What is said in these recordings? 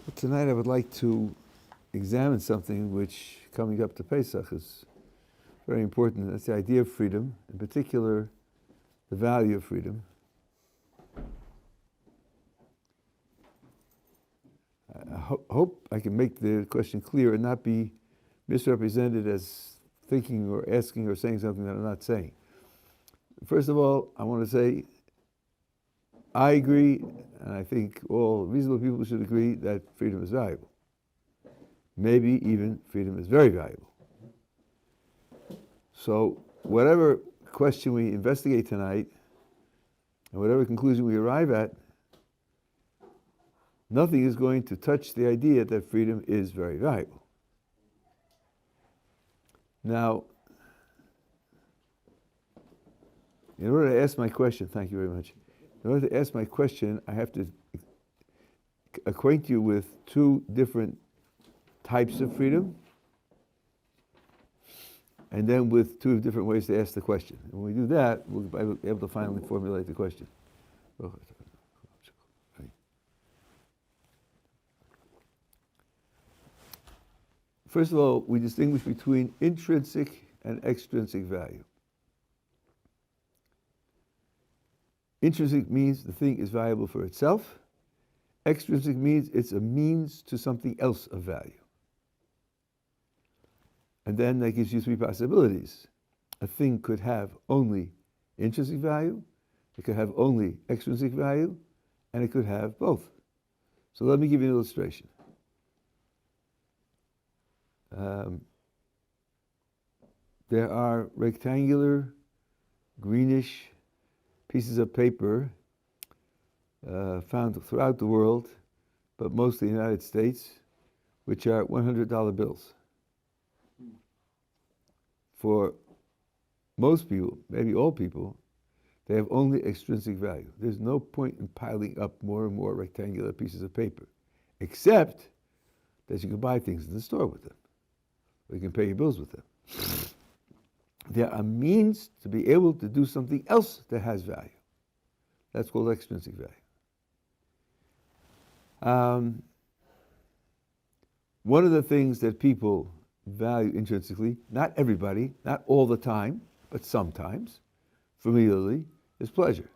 But tonight I would like to examine something which, coming up to Pesach, is very important. That's the idea of freedom, in particular, the value of freedom. I hope I can make the question clear and not be misrepresented as thinking or asking or saying something that I'm not saying. First of all, I want to say I agree, and I think all reasonable people should agree that freedom is valuable. Maybe even freedom is very valuable. So whatever question we investigate tonight, and whatever conclusion we arrive at, nothing is going to touch the idea that freedom is very valuable. Now, in order to ask my question, thank you very much. In order to ask my question, I have to acquaint you with two different types of freedom, and then with two different ways to ask the question. And when we do that, we'll be able to finally formulate the question. First of all, we distinguish between intrinsic and extrinsic value. Intrinsic means the thing is valuable for itself. Extrinsic means it's a means to something else of value. And then that gives you three possibilities. A thing could have only intrinsic value, it could have only extrinsic value, and it could have both. So let me give you an illustration. There are rectangular, greenish pieces of paper found throughout the world, but mostly in the United States, which are $100 bills. For most people, maybe all people, they have only extrinsic value. There's no point in piling up more and more rectangular pieces of paper, except that you can buy things in the store with them, or you can pay your bills with them. They are a means to be able to do something else that has value. That's called extrinsic value. One of the things that people value intrinsically, not everybody, not all the time, but sometimes, familiarly, is pleasure.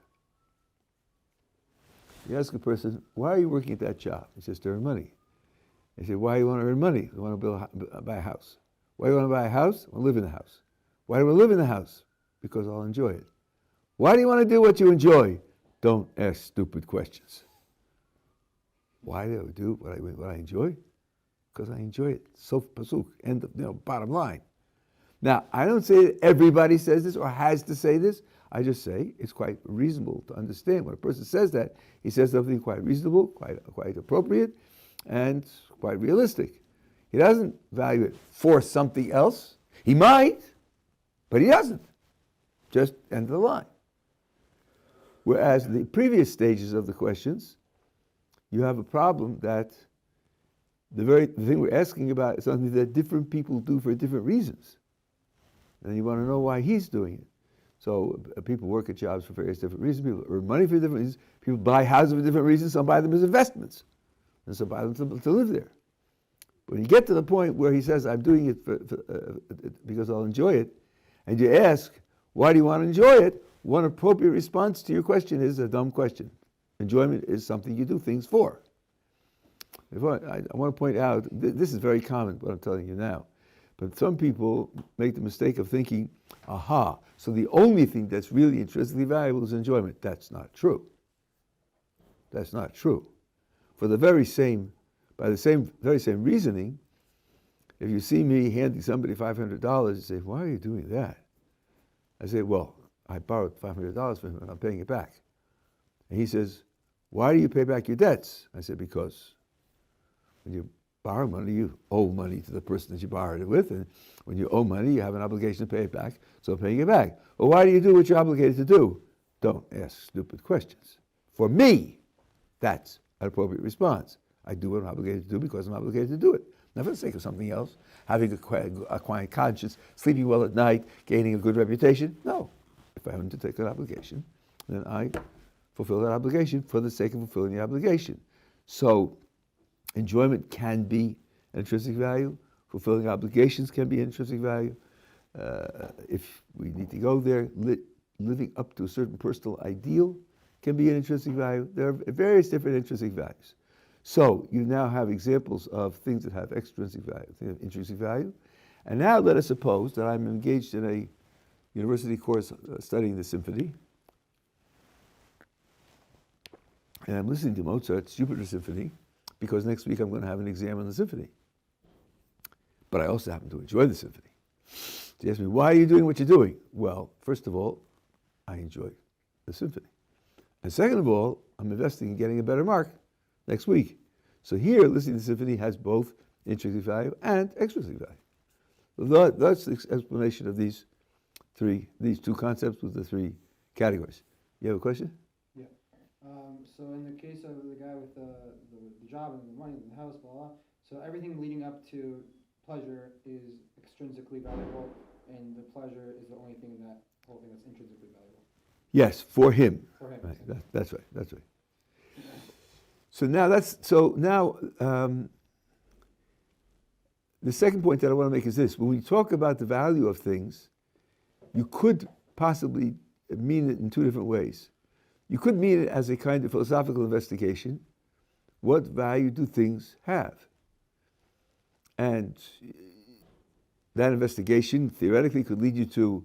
You ask a person, why are you working at that job? He says, to earn money. They say, why do you want to earn money? I want to buy a house. Why do you want to buy a house? I want to live in the house. Why do I live in the house? Because I'll enjoy it. Why do you want to do what you enjoy? Don't ask stupid questions. Why do I do what I enjoy? Because I enjoy it. Sof pasuk. End of, bottom line. Now, I don't say that everybody says this or has to say this. I just say it's quite reasonable to understand when a person says that. He says something quite reasonable, quite appropriate, and quite realistic. He doesn't value it for something else. He might, but he doesn't. Just end of the line. Whereas the previous stages of the questions, you have a problem that the thing we're asking about is something that different people do for different reasons. And you want to know why he's doing it. So people work at jobs for various different reasons. People earn money for different reasons. People buy houses for different reasons. Some buy them as investments. And some buy them to live there. When you get to the point where he says, I'm doing it because I'll enjoy it, and you ask, why do you want to enjoy it? One appropriate response to your question is a dumb question. Enjoyment is something you do things for. I want to point out, this is very common, what I'm telling you now. But some people make the mistake of thinking, aha, so the only thing that's really intrinsically valuable is enjoyment. That's not true. That's not true. For the very same reasoning, if you see me handing somebody $500, you say, why are you doing that? I say, well, I borrowed $500 from him and I'm paying it back. And he says, why do you pay back your debts? I said, because when you borrow money, you owe money to the person that you borrowed it with, and when you owe money, you have an obligation to pay it back, so I'm paying it back. Well, why do you do what you're obligated to do? Don't ask stupid questions. For me, that's an appropriate response. I do what I'm obligated to do because I'm obligated to do it. Not for the sake of something else, having a quiet conscience, sleeping well at night, gaining a good reputation. No. If I undertake an obligation, then I fulfill that obligation for the sake of fulfilling the obligation. So Enjoyment can be an intrinsic value. Fulfilling obligations can be an intrinsic value. If we need to go there, living up to a certain personal ideal can be an intrinsic value. There are various different intrinsic values. So you now have examples of things that have extrinsic value, things that have intrinsic value. And now let us suppose that I'm engaged in a university course studying the symphony. And I'm listening to Mozart's Jupiter Symphony because next week I'm going to have an exam on the symphony. But I also happen to enjoy the symphony. They ask me, why are you doing what you're doing? Well, first of all, I enjoy the symphony. And second of all, I'm investing in getting a better mark next week. So here, listening to the symphony has both intrinsic value and extrinsic value. That's the explanation of these two concepts with the three categories. You have a question? Yeah. So in the case of the guy with the job and the money and the house, blah, blah, so everything leading up to pleasure is extrinsically valuable, and the pleasure is the only thing in that whole thing that's intrinsically valuable. Yes, for him. For him. Right. That's right. That's right. So now the second point that I want to make is this: when we talk about the value of things, you could possibly mean it in two different ways. You could mean it as a kind of philosophical investigation. What value do things have? And that investigation theoretically could lead you to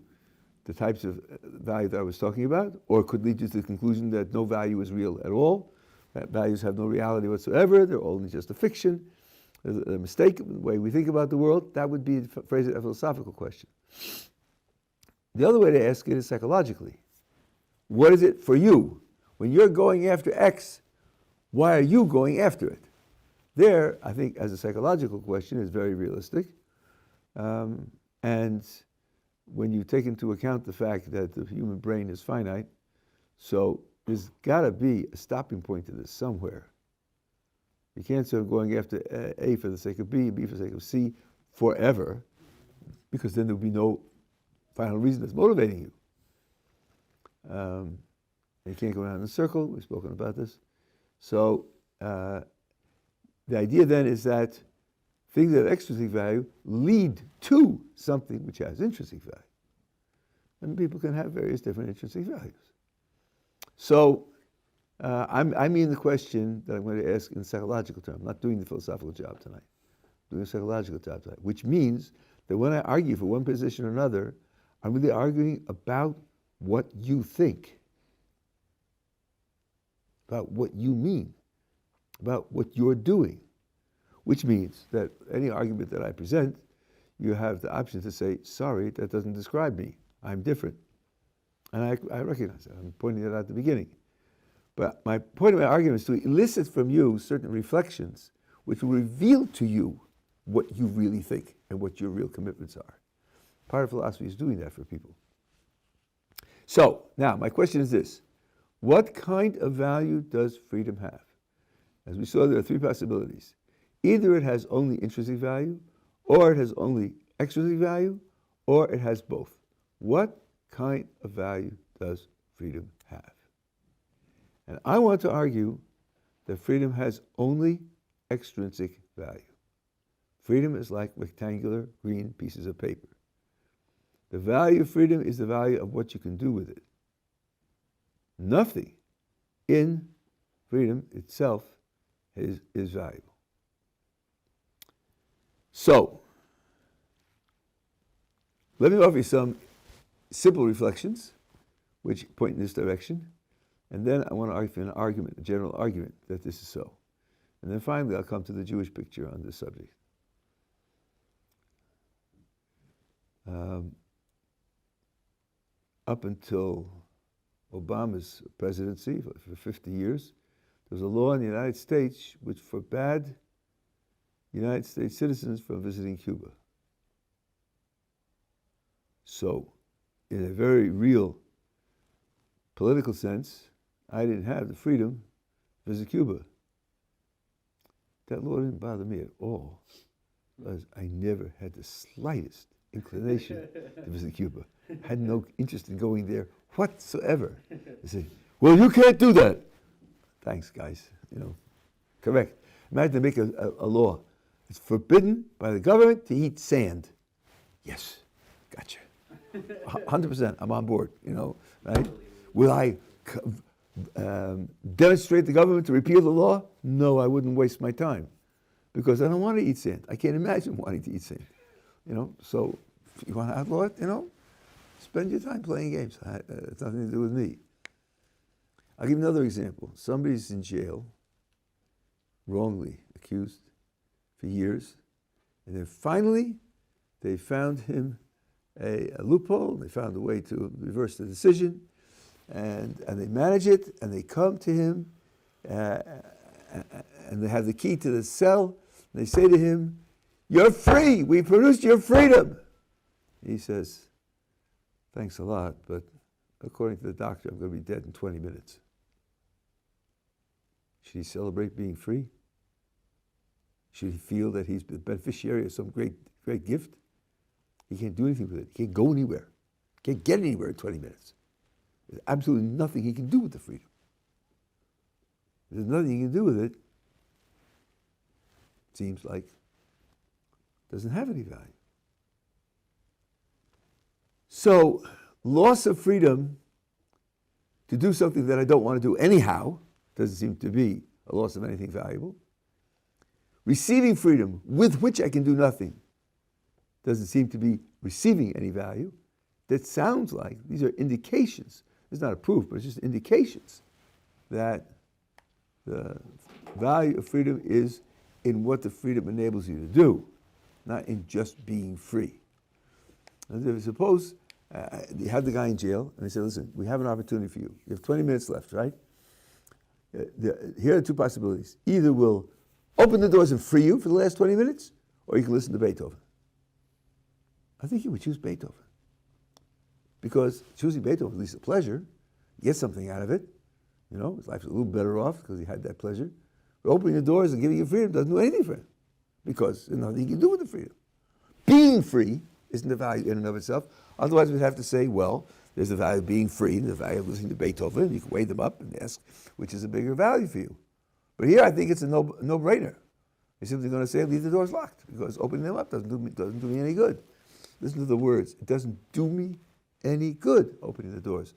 the types of value that I was talking about, or could lead you to the conclusion that no value is real at all, that values have no reality whatsoever, they're only just a fiction, a mistake in the way we think about the world. That would be, phrase it, a philosophical question. The other way to ask it is psychologically. What is it for you? When you're going after X, why are you going after it? There, I think, as a psychological question, is very realistic. And when you take into account the fact that the human brain is finite, so there's got to be a stopping point to this somewhere. You can't say I'm going after A for the sake of B, B for the sake of C forever, because then there will be no final reason that's motivating you. You can't go around in a circle. We've spoken about this. So the idea then is that things that have extrinsic value lead to something which has intrinsic value. And people can have various different intrinsic values. So I mean the question that I'm going to ask in psychological terms. I'm not doing the philosophical job tonight. I'm doing a psychological job tonight, which means that when I argue for one position or another, I'm really arguing about what you think, about what you mean, about what you're doing, which means that any argument that I present, you have the option to say, sorry, that doesn't describe me. I'm different. And I recognize that. I'm pointing that out at the beginning. But my point of my argument is to elicit from you certain reflections which will reveal to you what you really think and what your real commitments are. Part of philosophy is doing that for people. So, now, my question is this. What kind of value does freedom have? As we saw, there are three possibilities. Either it has only intrinsic value, or it has only extrinsic value, or it has both. What kind of value does freedom have? And I want to argue that freedom has only extrinsic value. Freedom is like rectangular green pieces of paper. The value of freedom is the value of what you can do with it. Nothing in freedom itself is valuable. So, let me offer you some simple reflections which point in this direction, and then I want to argue an argument, a general argument that this is so. And then finally I'll come to the Jewish picture on this subject. Up until Obama's presidency for 50 years, there was a law in the United States which forbade United States citizens from visiting Cuba. So, in a very real political sense, I didn't have the freedom to visit Cuba. That law didn't bother me at all, because I never had the slightest inclination to visit Cuba. I had no interest in going there whatsoever. They say, well, you can't do that. Thanks, guys. Correct. Imagine they make a law. It's forbidden by the government to eat sand. Yes, gotcha. 100%, I'm on board, right? Will I demonstrate the government to repeal the law? No, I wouldn't waste my time because I don't want to eat sand. I can't imagine wanting to eat sand, So if you want to outlaw it, spend your time playing games. It's nothing to do with me. I'll give you another example. Somebody's in jail, wrongly accused for years, and then finally they found him a loophole. They found a way to reverse the decision, and they manage it, and they come to him, and they have the key to the cell, and they say to him, "You're free, we produced your freedom." He says, "Thanks a lot, but according to the doctor, I'm going to be dead in 20 minutes. Should he celebrate being free? Should he feel that he's the beneficiary of some great gift? He can't do anything with it. He can't go anywhere. He can't get anywhere in 20 minutes. There's absolutely nothing he can do with the freedom. There's nothing he can do with it. It seems like it doesn't have any value. So, loss of freedom to do something that I don't want to do anyhow doesn't seem to be a loss of anything valuable. Receiving freedom with which I can do nothing doesn't seem to be receiving any value. That sounds like these are indications. It's not a proof, but it's just indications that the value of freedom is in what the freedom enables you to do, not in just being free. And suppose you have the guy in jail, and they say, "Listen, we have an opportunity for you. You have 20 minutes left, right? Here are two possibilities. Either we'll open the doors and free you for the last 20 minutes, or you can listen to Beethoven." I think you would choose Beethoven. Because choosing Beethoven is at least a pleasure. You get something out of it. His life's a little better off because he had that pleasure. But opening the doors and giving you freedom doesn't do anything for him. Because there's nothing you can do with the freedom. Being free isn't the value in and of itself. Otherwise, we'd have to say, well, there's the value of being free and the value of listening to Beethoven. You can weigh them up and ask which is a bigger value for you. But here, I think it's a no-brainer. You're simply going to say, leave the doors locked, because opening them up doesn't do me any good. Listen to the words. It doesn't do me any good opening the doors.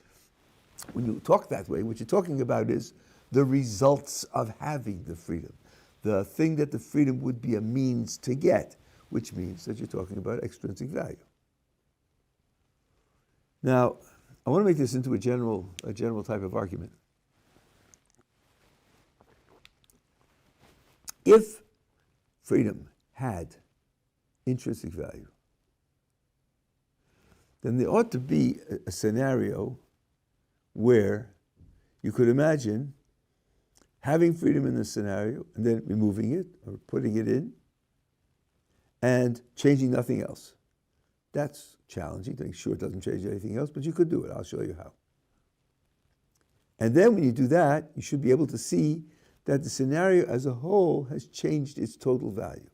When you talk that way, what you're talking about is the results of having the freedom, the thing that the freedom would be a means to get, which means that you're talking about extrinsic value. Now, I want to make this into a general type of argument. If freedom had intrinsic value, then there ought to be a scenario where you could imagine having freedom in this scenario and then removing it or putting it in and changing nothing else. That's challenging to make sure it doesn't change anything else, but you could do it. I'll show you how. And then when you do that, you should be able to see that the scenario as a whole has changed its total value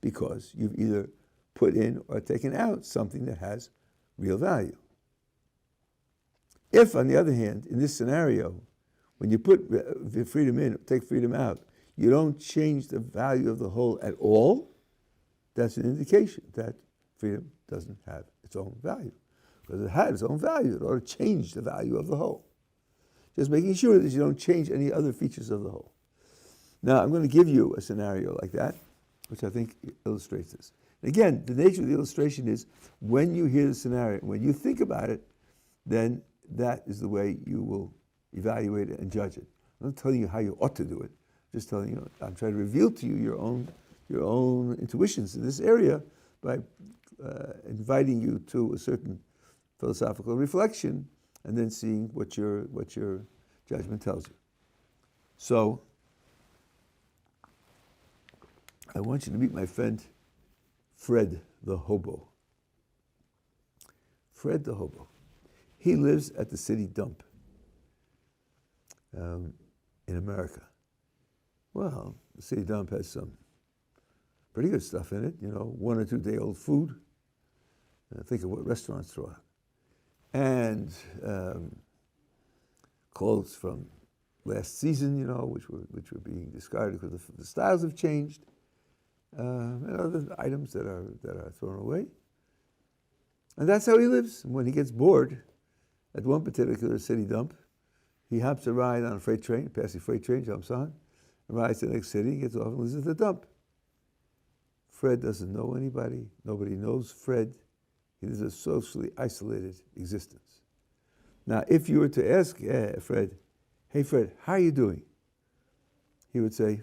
because you've either put in or taken out something that has real value. If, on the other hand, in this scenario, when you put freedom in, take freedom out, you don't change the value of the whole at all, that's an indication that freedom doesn't have its own value. Because if it had its own value, it ought to change the value of the whole. Just making sure that you don't change any other features of the whole. Now, I'm going to give you a scenario like that, which I think illustrates this. Again, the nature of the illustration is when you hear the scenario, when you think about it, then that is the way you will evaluate it and judge it. I'm not telling you how you ought to do it. I'm just telling you, I'm trying to reveal to you your own intuitions in this area by inviting you to a certain philosophical reflection and then seeing what your judgment tells you. So, I want you to meet my friend Fred the Hobo. Fred the Hobo. He lives at the city dump in America. Well, the city dump has some pretty good stuff in it, 1 or 2 day old food. Think of what restaurants throw out. And clothes from last season, which were being discarded because the styles have changed, and other items that are thrown away. And that's how he lives. When he gets bored at one particular city dump, he hops a ride on a freight train, passing freight train, jumps on, and rides to the next city, gets off and lives at the dump. Fred doesn't know anybody. Nobody knows Fred. He lives a socially isolated existence. Now, if you were to ask Fred, hey Fred, how are you doing? He would say,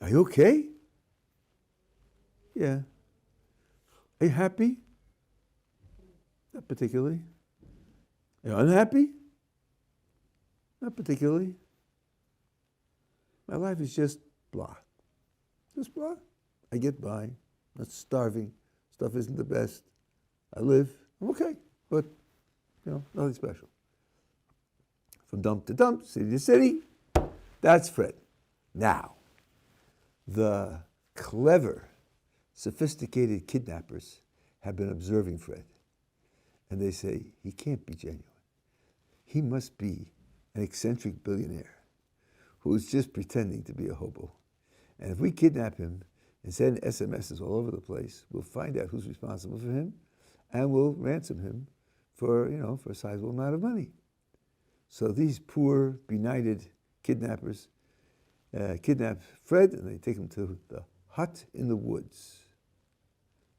Are you okay? Yeah. Are you happy? Not particularly. Are you unhappy? Not particularly. My life is just blah. Just blah. I get by. I'm not starving. Stuff isn't the best. I live. I'm okay. But, nothing special. From dump to dump, city to city, that's Fred. Now, the clever, sophisticated kidnappers have been observing Fred. And they say, he can't be genuine. He must be an eccentric billionaire who is just pretending to be a hobo. And if we kidnap him and send SMSs all over the place, we'll find out who's responsible for him, and we'll ransom him for a sizable amount of money. So these poor, benighted kidnappers kidnap Fred, and they take him to the hut in the woods.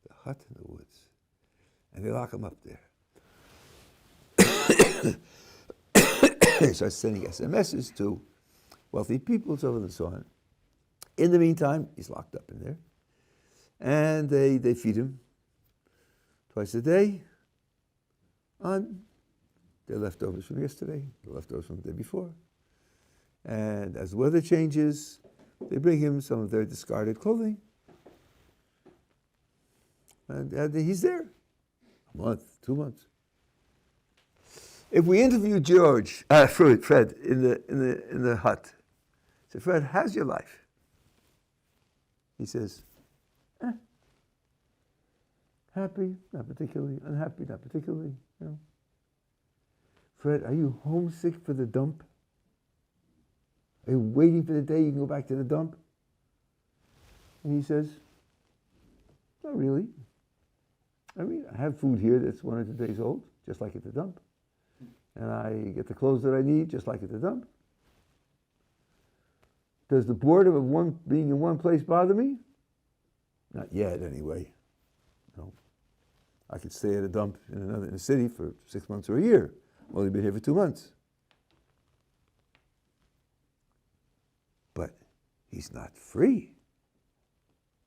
The hut in the woods. And they lock him up there. They start sending SMSs to wealthy people, so on and so on. In the meantime, he's locked up in there. And they feed him twice a day on their leftovers from yesterday, the leftovers from the day before. And as the weather changes, they bring him some of their discarded clothing. And he's there. A month, 2 months. If we interview Fred in the hut, say, Fred, how's your life? He says, happy, not particularly. Unhappy, not particularly. Fred, are you homesick for the dump? Are you waiting for the day you can go back to the dump? And he says, not really. I have food here that's 1 or 2 days old, just like at the dump. And I get the clothes that I need, just like at the dump. Does the boredom of being in one place bother me? Not yet, anyway. No. I could stay at a dump in a city for 6 months or a year. I've only been here for 2 months. But he's not free.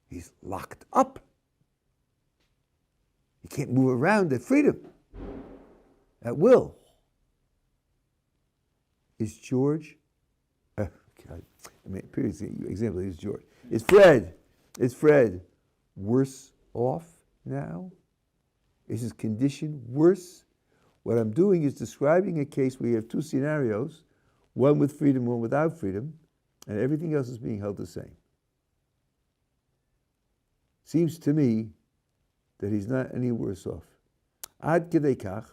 He's locked up. He can't move around at freedom, at will. Is George, previous example is George. Is Fred worse off now? Is his condition worse? What I'm doing is describing a case where you have 2 scenarios, one with freedom, one without freedom, and everything else is being held the same. Seems to me that he's not any worse off. Ad kedei kach,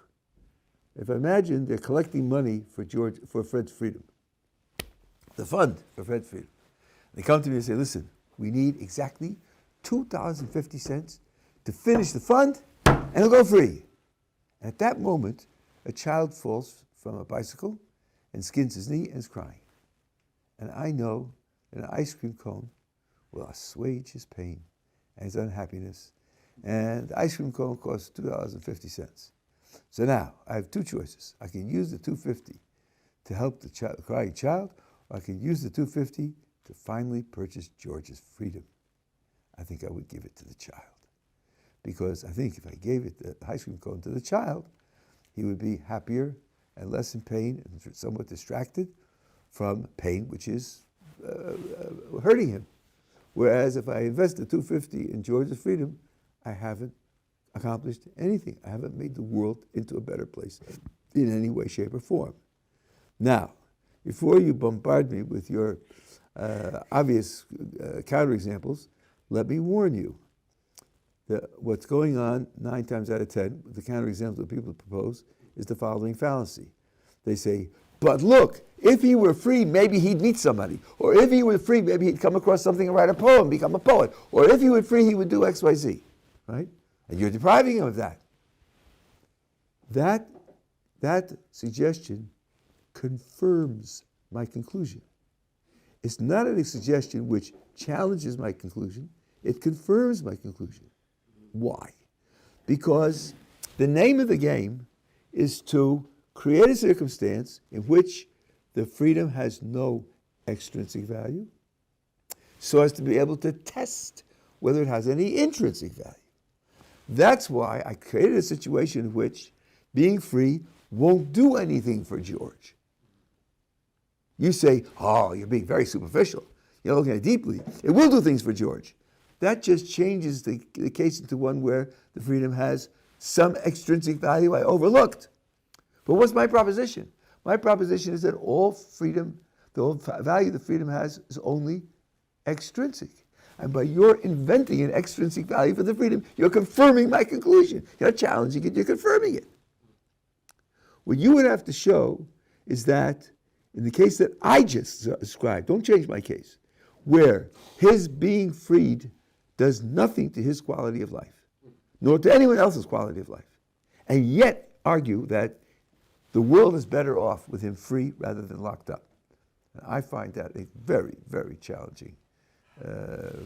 if I imagine they're collecting money for Fred's freedom, the fund for Fred's freedom. They come to me and say, listen, we need exactly $2.50 to finish the fund, and he'll go free. And at that moment, a child falls from a bicycle and skins his knee and is crying. And I know that an ice cream cone will assuage his pain and his unhappiness. And the ice cream cone costs $2.50. So now, I have 2 choices. I can use the $2.50 to help the crying child, or I can use the $2.50 to finally purchase George's freedom. I think I would give it to the child. Because I think if I gave it the ice cream cone to the child, he would be happier and less in pain and somewhat distracted from pain which is hurting him. Whereas if I invest the $2.50 in George's freedom, I haven't accomplished anything. I haven't made the world into a better place in any way, shape, or form. Now, before you bombard me with your obvious counterexamples, let me warn you that what's going on 9 times out of 10 with the counterexamples that people propose is the following fallacy. They say, but look, if he were free, maybe he'd meet somebody. Or if he were free, maybe he'd come across something and write a poem, become a poet. Or if he were free, he would do X, Y, Z. Right? And you're depriving him of that. That suggestion confirms my conclusion. It's not a suggestion which challenges my conclusion. It confirms my conclusion. Why? Because the name of the game is to create a circumstance in which the freedom has no extrinsic value, so as to be able to test whether it has any intrinsic value. That's why I created a situation in which being free won't do anything for George. You say, oh, you're being very superficial. You're looking at it deeply. It will do things for George. That just changes the case into one where the freedom has some extrinsic value I overlooked. But what's my proposition? My proposition is that all freedom, the whole value the freedom has is only extrinsic. And by your inventing an extrinsic value for the freedom, you're confirming my conclusion. You're not challenging it, you're confirming it. What you would have to show is that in the case that I just described, don't change my case, where his being freed does nothing to his quality of life, nor to anyone else's quality of life, and yet argue that the world is better off with him free rather than locked up. And I find that a very, very challenging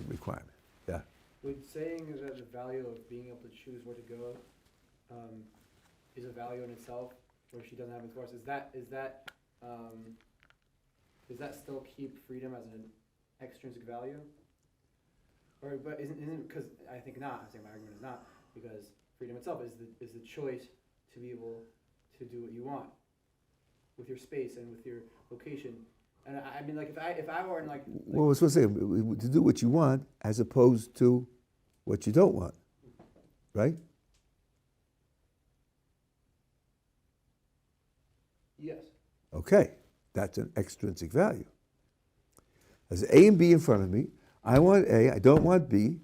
requirement. Yeah. Would saying that the value of being able to choose where to go is a value in itself, where she doesn't have a choice? Does that still keep freedom as an extrinsic value? Or but isn't because I think not. I think my argument is not, because freedom itself is the choice to be able to do what you want with your space and with your location. And I mean, like if I were in like well, I was supposed to say to do what you want as opposed to what you don't want, right? Yes. Okay, that's an extrinsic value. There's A and B in front of me. I want A, I don't want B,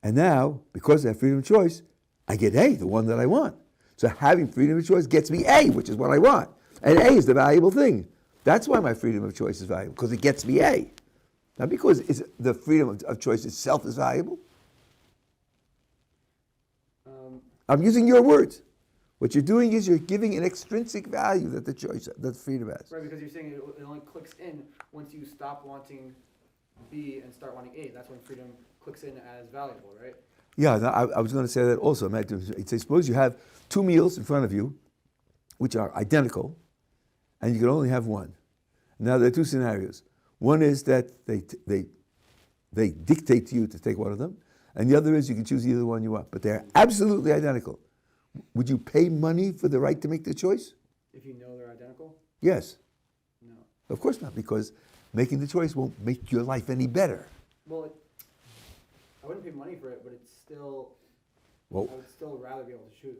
and now, because I have freedom of choice, I get A, the one that I want. So having freedom of choice gets me A, which is what I want. And A is the valuable thing. That's why my freedom of choice is valuable, because it gets me A. Not because the freedom of choice itself is valuable. I'm using your words. What you're doing is you're giving an extrinsic value that that freedom has. Right, because you're saying it only clicks in once you stop wanting B and start wanting A. That's when freedom clicks in as valuable, right? Yeah, I was going to say that also. Say, suppose you have two meals in front of you, which are identical, and you can only have one. Now there are two scenarios. One is that they dictate to you to take one of them, and the other is you can choose either one you want. But they're absolutely identical. Would you pay money for the right to make the choice? If you know they're identical? Yes. No. Of course not, because making the choice won't make your life any better. Well, I wouldn't pay money for it, but it's still. Well, I would still rather be able to choose.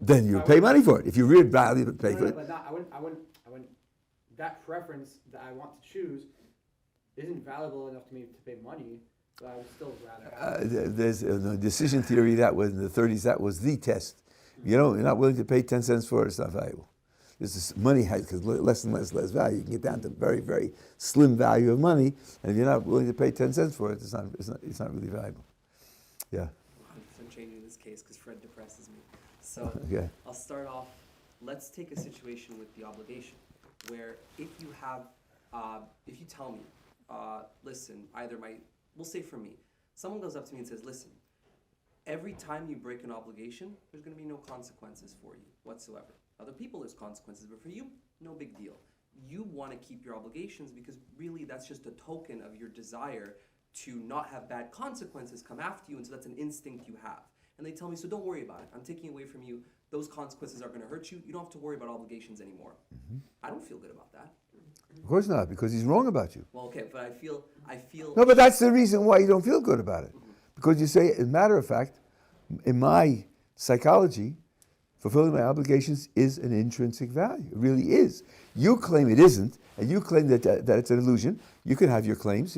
Then you pay money for it. If you really value to pay for it. But not, I wouldn't. That preference that I want to choose isn't valuable enough to me to pay money. So I would still rather. There's a decision theory that was in the 30s. That was the test. You're not willing to pay 10 cents for it. It's not valuable. This money has because less and less value. You can get down to very, very slim value of money, and if you're not willing to pay 10 cents for it, it's not really valuable. Yeah. I'm changing this case because Fred depresses me. So okay. I'll start off. Let's take a situation with the obligation, where if you tell me, listen, we'll say for me, someone goes up to me and says, listen, every time you break an obligation, there's going to be no consequences for you whatsoever. Other people, there's consequences, but for you, no big deal. You want to keep your obligations because really that's just a token of your desire to not have bad consequences come after you, and so that's an instinct you have. And they tell me, so don't worry about it. I'm taking away from you. Those consequences are going to hurt you. You don't have to worry about obligations anymore. Mm-hmm. I don't feel good about that. Of course not, because he's wrong about you. Well, okay, but I feel. No, but that's the reason why you don't feel good about it. Because you say, as a matter of fact, in my psychology, fulfilling my obligations is an intrinsic value. It really is. You claim it isn't, and you claim that it's an illusion. You can have your claims,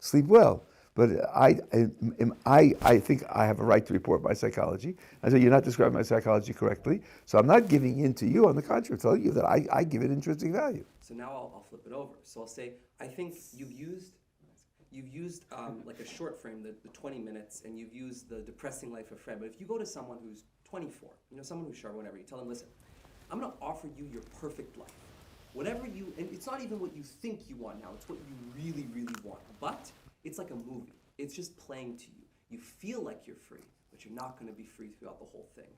sleep well. But I think I have a right to report my psychology. I say you're not describing my psychology correctly, so I'm not giving in to you. On the contrary, I'm telling you that I give it intrinsic value. So now I'll flip it over. So I'll say, I think you've used like a short frame, the 20 minutes, and you've used the depressing life of Fred. But if you go to someone who's 24, someone who's sharp, whatever, you tell them, listen, I'm going to offer you your perfect life. Whatever and it's not even what you think you want now, it's what you really, really want. But it's like a movie. It's just playing to you. You feel like you're free, but you're not going to be free throughout the whole thing.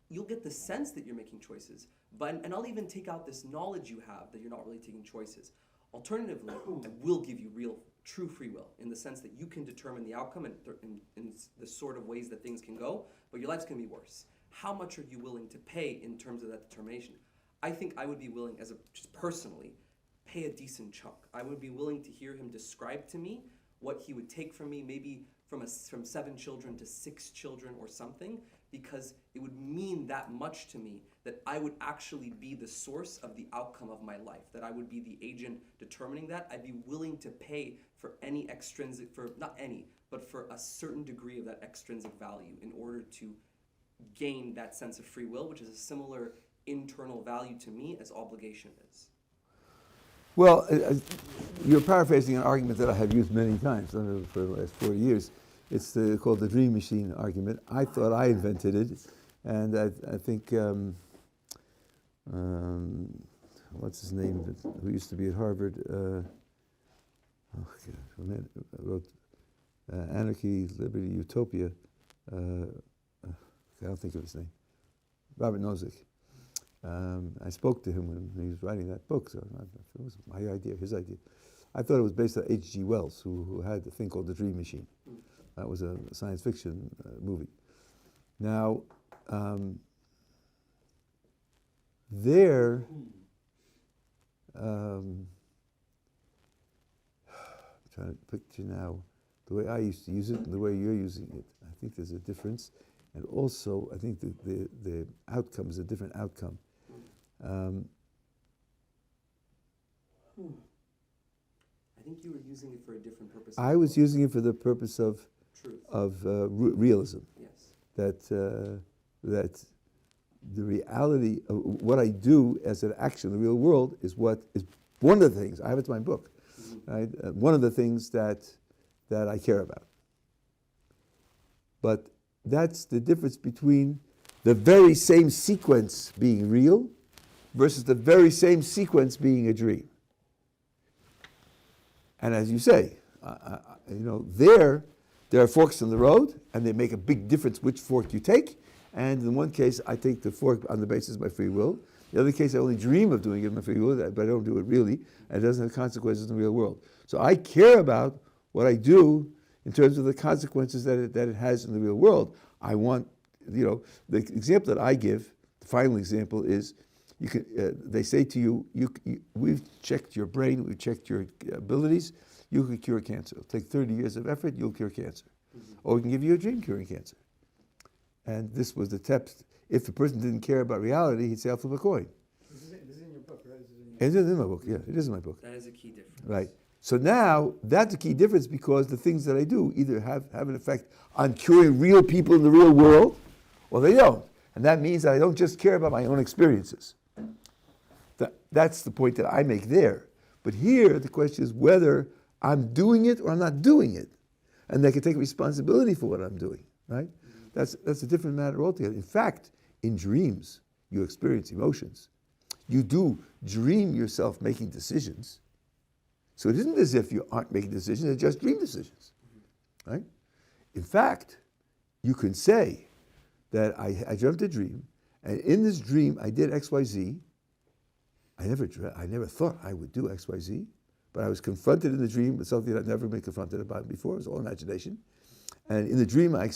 You'll get the sense that you're making choices, and I'll even take out this knowledge you have that you're not really taking choices. Alternatively, I will give you real, true free will in the sense that you can determine the outcome in the sort of ways that things can go, but your life's going to be worse. How much are you willing to pay in terms of that determination? I think I would be willing, just personally, pay a decent chunk. I would be willing to hear him describe to me what he would take from me, maybe from 7 children to 6 children or something, because it would mean that much to me that I would actually be the source of the outcome of my life, that I would be the agent determining that. I'd be willing to pay for any extrinsic, not any, but for a certain degree of that extrinsic value in order to gain that sense of free will, which is a similar internal value to me as obligation is. Well, you're paraphrasing an argument that I have used many times for the last 40 years. It's called the dream machine argument. I thought I invented it, and I think, what's his name, who used to be at Harvard, wrote Anarchy, Liberty, Utopia. I don't think of his name. Robert Nozick. I spoke to him when he was writing that book, so it was my idea, his idea. I thought it was based on H.G. Wells, who had a thing called The Dream Machine. That was a science fiction movie. Now, I'm trying to picture now the way I used to use it and the way you're using it. I think there's a difference. And also, I think the outcome is a different outcome. I think you were using it for a different purpose. I was using it for the purpose of truth, realism. Yes. That the reality of what I do as an action in the real world is what is one of the things. I have it in my book. Mm-hmm. Right? One of the things that I care about. But that's the difference between the very same sequence being real versus the very same sequence being a dream. And as you say, there are forks in the road, and they make a big difference which fork you take. And in one case, I take the fork on the basis of my free will. The other case, I only dream of doing it in my free will, but I don't do it really, and it doesn't have consequences in the real world. So I care about what I do in terms of the consequences that it has in the real world. I want, the example that I give, the final example is, they say to you, we've checked your brain, we've checked your abilities, you can cure cancer. It'll take 30 years of effort, you'll cure cancer. Mm-hmm. Or we can give you a dream curing cancer. And this was the test. If the person didn't care about reality, he'd say, I'll flip a coin. This is in your book, right? It is in my book, yeah, it is in my book. That is a key difference. Right. So now, that's a key difference because the things that I do either have an effect on curing real people in the real world, or they don't. And that means that I don't just care about my own experiences. That's the point that I make there. But here, the question is whether I'm doing it or I'm not doing it. And they can take responsibility for what I'm doing, right? Mm-hmm. That's a different matter altogether. In fact, in dreams, you experience emotions. You do dream yourself making decisions. So it isn't as if you aren't making decisions, they're just dream decisions, right? In fact, you can say that I dreamt a dream, and in this dream I did X, Y, Z. I never thought I would do X, Y, Z, but I was confronted in the dream with something that I'd never been confronted about before. It was all imagination. And in the dream, I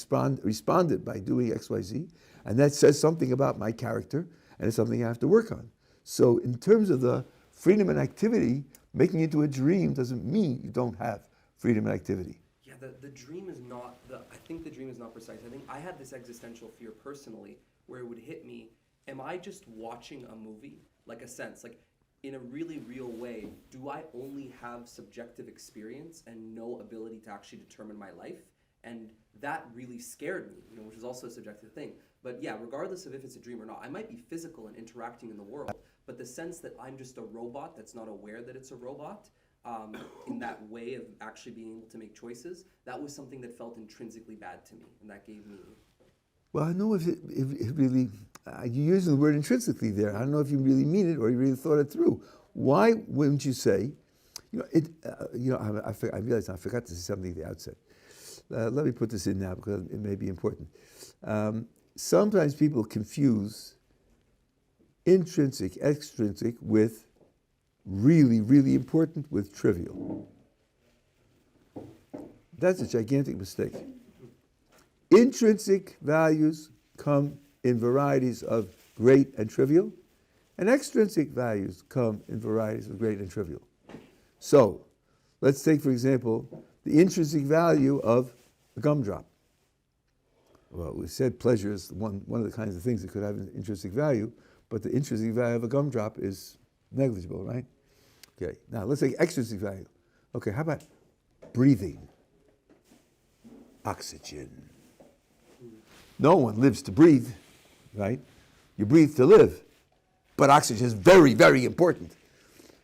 responded by doing X, Y, Z, and that says something about my character, and it's something I have to work on. So in terms of the freedom and activity, making it into a dream doesn't mean you don't have freedom and activity. Yeah, the dream is not, I think the dream is not precise. I think I had this existential fear personally where it would hit me, am I just watching a movie? Like a sense, like in a really real way, do I only have subjective experience and no ability to actually determine my life? And that really scared me, which is also a subjective thing. But yeah, regardless of if it's a dream or not, I might be physical and interacting in the world, but the sense that I'm just a robot that's not aware that it's a robot, in that way of actually being able to make choices, that was something that felt intrinsically bad to me, and that gave me... Well, I know if it really, you're using the word intrinsically there. I don't know if you really mean it or you really thought it through. Why wouldn't you say, I realized I forgot to say something at the outset. Let me put this in now because it may be important. Sometimes people confuse intrinsic, extrinsic with really, really important with trivial. That's a gigantic mistake. Intrinsic values come in varieties of great and trivial, and extrinsic values come in varieties of great and trivial. So, let's take, for example, the intrinsic value of a gumdrop. Well, we said pleasure is one of the kinds of things that could have an intrinsic value, but the intrinsic value of a gumdrop is negligible, right? Okay, now let's take extrinsic value. Okay, how about breathing? Oxygen. No one lives to breathe, right? You breathe to live. But oxygen is very, very important.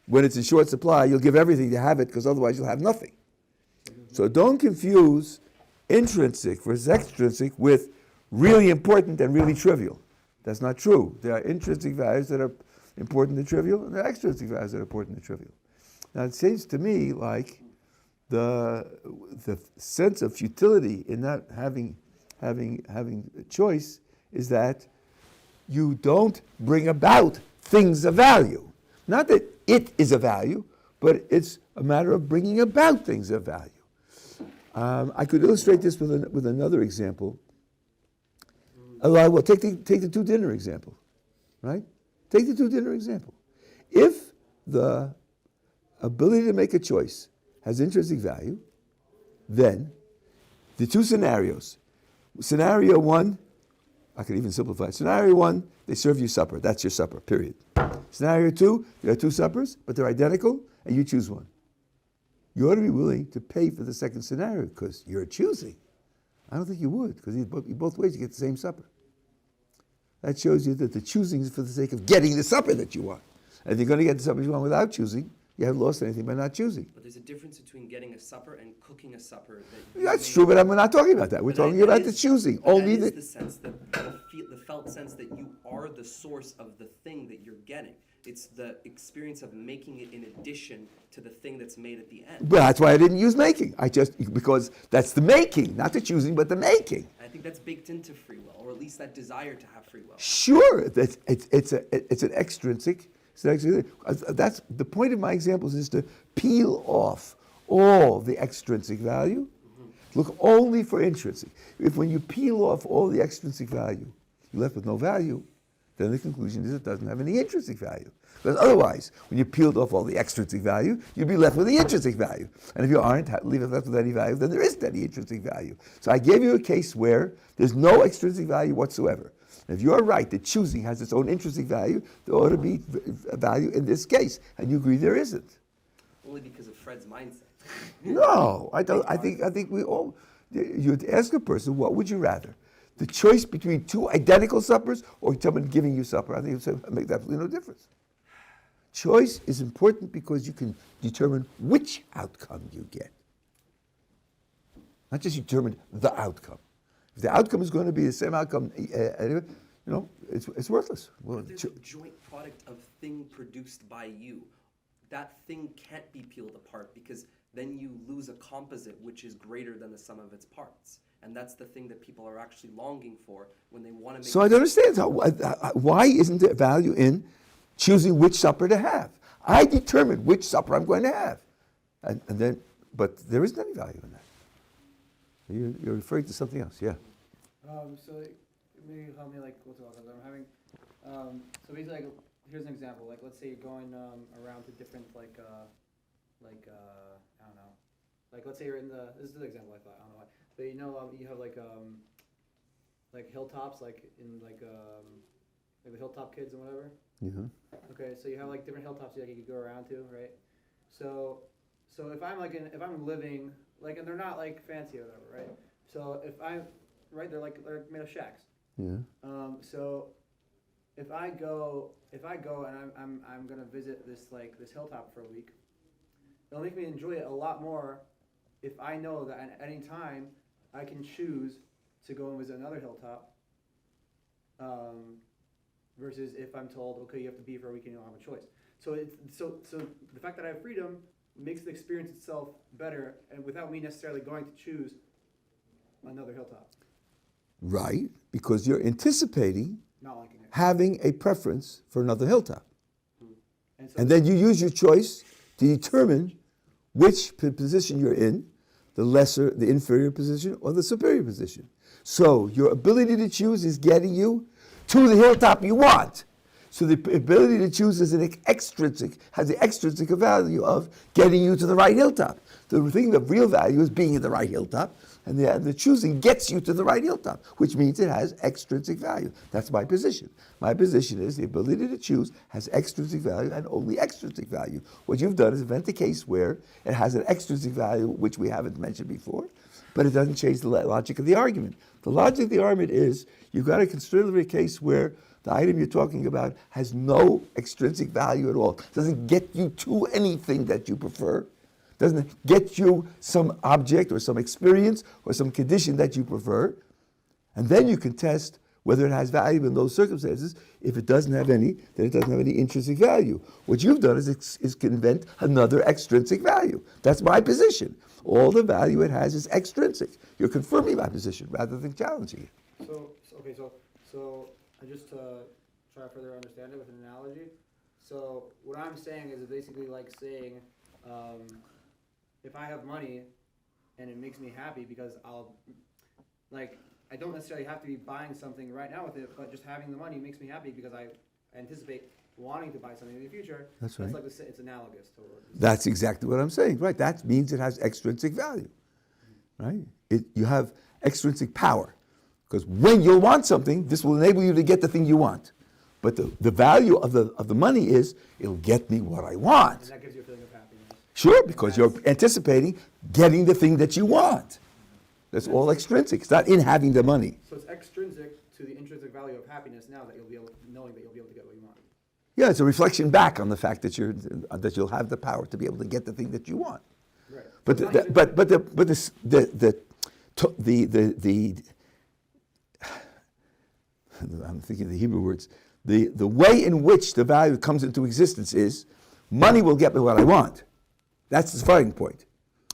When it's in short supply, you'll give everything to have it because otherwise you'll have nothing. So don't confuse intrinsic versus extrinsic with really important and really trivial. That's not true. There are intrinsic values that are important and trivial, and there are extrinsic values that are important and trivial. Now it seems to me like the sense of futility in not having a choice is that you don't bring about things of value. Not that it is a value, but it's a matter of bringing about things of value. I could illustrate this with another example. Well, take the two-dinner example, right? Take the two-dinner example. If the ability to make a choice has intrinsic value, then the two scenarios. Scenario one, I could even simplify it. Scenario one, they serve you supper. That's your supper, period. Scenario two, there are two suppers, but they're identical, and you choose one. You ought to be willing to pay for the second scenario because you're choosing. I don't think you would, because both ways you get the same supper. That shows you that the choosing is for the sake of getting the supper that you want. And if you're going to get the supper you want without choosing, you haven't lost anything by not choosing. But there's a difference between getting a supper and cooking a supper. That's true, but we're not talking about that. We're talking about the choosing. Only the sense that the felt sense that you are the source of the thing that you're getting. It's the experience of making it in addition to the thing that's made at the end. Well, that's why I didn't use making. Because that's the making, not the choosing, but the making. I think that's baked into free will, or at least that desire to have free will. Sure, it's an extrinsic. That's the point of my examples is to peel off all the extrinsic value. Look only for intrinsic. If when you peel off all the extrinsic value, you're left with no value, then the conclusion is it doesn't have any intrinsic value. Because otherwise, when you peeled off all the extrinsic value, you'd be left with the intrinsic value. And if you aren't left with any value, then there isn't any intrinsic value. So I gave you a case where there's no extrinsic value whatsoever. And if you're right that choosing has its own intrinsic value, there ought to be a value in this case. And you agree there isn't. Only because of Fred's mindset. No, I don't. I think we all. You'd ask a person, what would you rather? The choice between two identical suppers or someone giving you supper? I think it would make absolutely no difference. Choice is important because you can determine which outcome you get. Not just determine the outcome. If the outcome is going to be the same outcome, it's worthless. Well, if there's a joint product of thing produced by you, that thing can't be peeled apart because then you lose a composite which is greater than the sum of its parts. And that's the thing that people are actually longing for when they want to make... So I don't understand. Why isn't there value in choosing which supper to have? I determine which supper I'm going to have. But there isn't any value in that. You're referring to something else, yeah. So maybe help me what's what I'm having. So basically, here's an example. Let's say you're going around to different I don't know. Let's say you're in this is the example I thought. I don't know why. But you have hilltops, in the Hilltop Kids and whatever. Yeah. Okay, so you have like different hilltops that you could go around to, right? So if I'm like if I'm living like, and they're not like fancy or whatever, right? So if I'm right, they're made of shacks. Yeah. So if I go and I'm gonna visit this hilltop for a week, it'll make me enjoy it a lot more if I know that at any time I can choose to go and visit another hilltop. Versus if I'm told, okay, you have to be for a week and you don't have a choice. So the fact that I have freedom makes the experience itself better, and without me necessarily going to choose another hilltop. Right, because you're anticipating Not liking it. having a preference for another hilltop. So And then you use your choice to determine which position you're in, the inferior position or the superior position. So your ability to choose is getting you to the hilltop you want. So the ability to choose is has the extrinsic value of getting you to the right hilltop. The thing of real value is being at the right hilltop, and the choosing gets you to the right hilltop, which means it has extrinsic value. That's my position. My position is the ability to choose has extrinsic value and only extrinsic value. What you've done is invent a case where it has an extrinsic value, which we haven't mentioned before, but it doesn't change the logic of the argument. The logic of the argument is you've got to consider a case where the item you're talking about has no extrinsic value at all. Doesn't get you to anything that you prefer. Doesn't get you some object or some experience or some condition that you prefer. And then you can test whether it has value in those circumstances. If it doesn't have any, then it doesn't have any intrinsic value. What you've done is invent another extrinsic value. That's my position. All the value it has is extrinsic. You're confirming my position rather than challenging it. So I just to try to further understand it with an analogy. So what I'm saying is basically like saying, if I have money and it makes me happy because I don't necessarily have to be buying something right now with it, but just having the money makes me happy because I anticipate wanting to buy something in the future. That's right. It's analogous to That's exactly what I'm saying, right? That means it has extrinsic value, right? You have extrinsic power, because when you'll want something, this will enable you to get the thing you want. But the value of the money is it'll get me what I want. And that gives you a feeling of happiness. Sure, because you're anticipating getting the thing that you want. That's all extrinsic. It's not in having the money. So it's extrinsic to the intrinsic value of happiness now that knowing that you'll be able to get what you want. Yeah, it's a reflection back on the fact that you'll have the power to be able to get the thing that you want. Right. But I'm thinking of the Hebrew words. The way in which the value comes into existence is money will get me what I want. That's the starting point.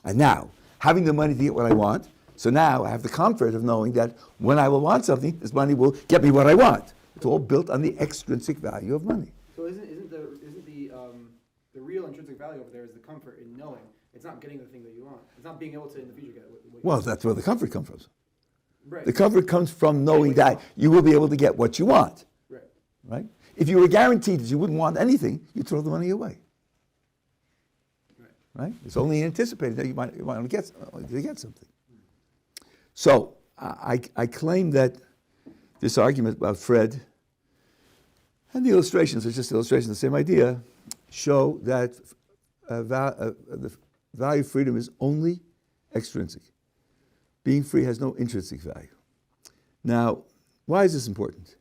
And now, having the money to get what I want, so now I have the comfort of knowing that when I will want something, this money will get me what I want. It's all built on the extrinsic value of money. So isn't the real intrinsic value over there is the comfort in knowing? It's not getting the thing that you want. It's not being able to in the future get what you Well, want. that's where the comfort comes from. Right. The comfort comes from knowing that you will be able to get what you want. Right. Right? If you were guaranteed that you wouldn't want anything, you'd throw the money away. Right? It's only anticipated that you might want to get something. So I claim that this argument about Fred and the illustrations are just illustrations of the same idea, show that the value of freedom is only extrinsic. Being free has no intrinsic value. Now, why is this important?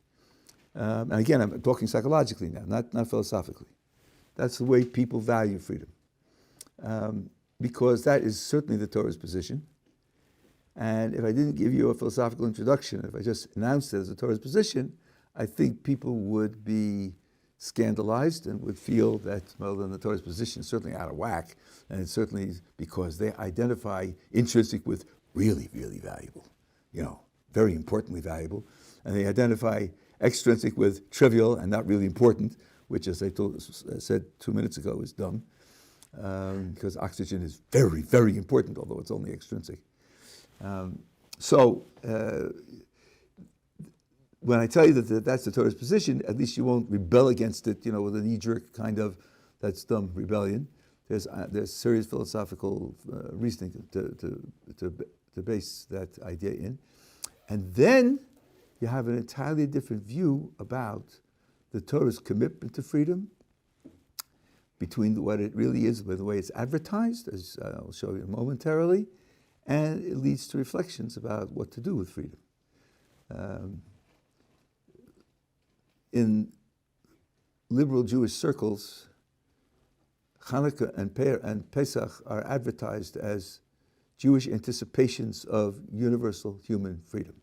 And again, I'm talking psychologically now, not philosophically. That's the way people value freedom. Because that is certainly the Torah's position. And if I didn't give you a philosophical introduction, if I just announced it as the Torah's position, I think people would be scandalized and would feel that, well, then the Torah's position is certainly out of whack, and it's certainly because they identify intrinsic with really, really valuable, very importantly valuable, and they identify extrinsic with trivial and not really important, which, as I said 2 minutes ago, is dumb, because oxygen is very, very important, although it's only extrinsic. When I tell you that that's the Torah's position, at least you won't rebel against it, with a knee-jerk kind of, that's dumb rebellion. There's serious philosophical reasoning to base that idea in. And then you have an entirely different view about the Torah's commitment to freedom, between what it really is, by the way it's advertised, as I'll show you momentarily, and it leads to reflections about what to do with freedom. In liberal Jewish circles, Hanukkah and Pesach are advertised as Jewish anticipations of universal human freedom,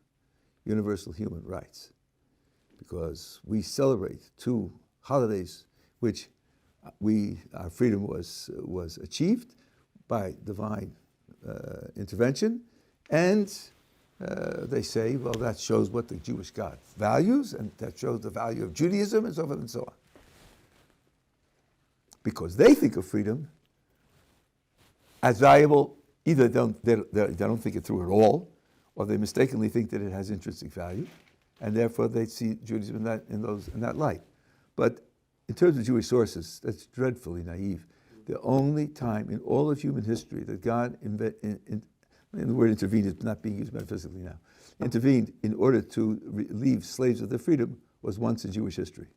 universal human rights, because we celebrate two holidays which our freedom was achieved by divine intervention, and they say, well, that shows what the Jewish God values, and that shows the value of Judaism, and so forth and so on. Because they think of freedom as valuable, either they don't think it through at all, or they mistakenly think that it has intrinsic value, and therefore they see Judaism in that light. But in terms of Jewish sources, that's dreadfully naive. The only time in all of human history that God and the word intervened is not being used metaphysically now, intervened in order to relieve slaves of their freedom was once in Jewish history.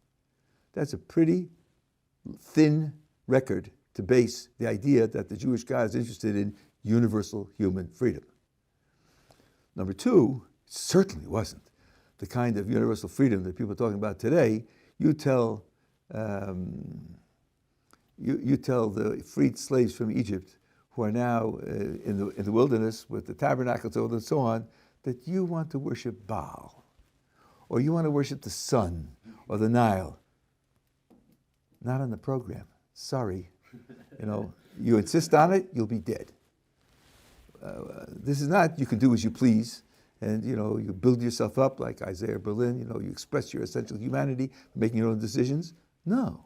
That's a pretty thin record to base the idea that the Jewish God is interested in universal human freedom. Number two, it certainly wasn't the kind of universal freedom that people are talking about today. You tell the freed slaves from Egypt who are now in the wilderness with the tabernacles and so on, that you want to worship Baal, or you want to worship the sun or the Nile. Not on the program. Sorry. You insist on it, you'll be dead. This is not you can do as you please, and you build yourself up like Isaiah Berlin, you express your essential humanity, making your own decisions. No.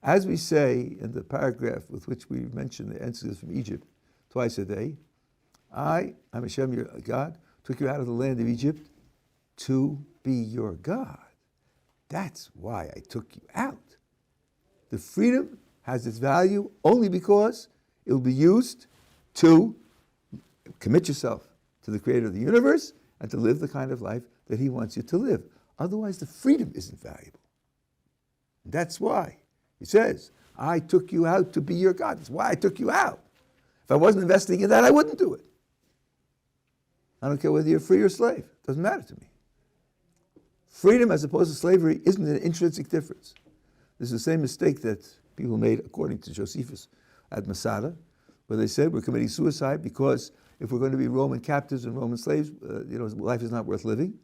As we say in the paragraph with which we mention the exodus from Egypt twice a day, I'm Hashem, your God, took you out of the land of Egypt to be your God. That's why I took you out. The freedom has its value only because it will be used to commit yourself to the creator of the universe and to live the kind of life that he wants you to live. Otherwise, the freedom isn't valuable. That's why he says, I took you out to be your God. That's why I took you out. If I wasn't investing in that, I wouldn't do it. I don't care whether you're free or slave. It doesn't matter to me. Freedom as opposed to slavery isn't an intrinsic difference. This is the same mistake that people made according to Josephus at Masada, where they said we're committing suicide because if we're going to be Roman captives and Roman slaves, life is not worth living.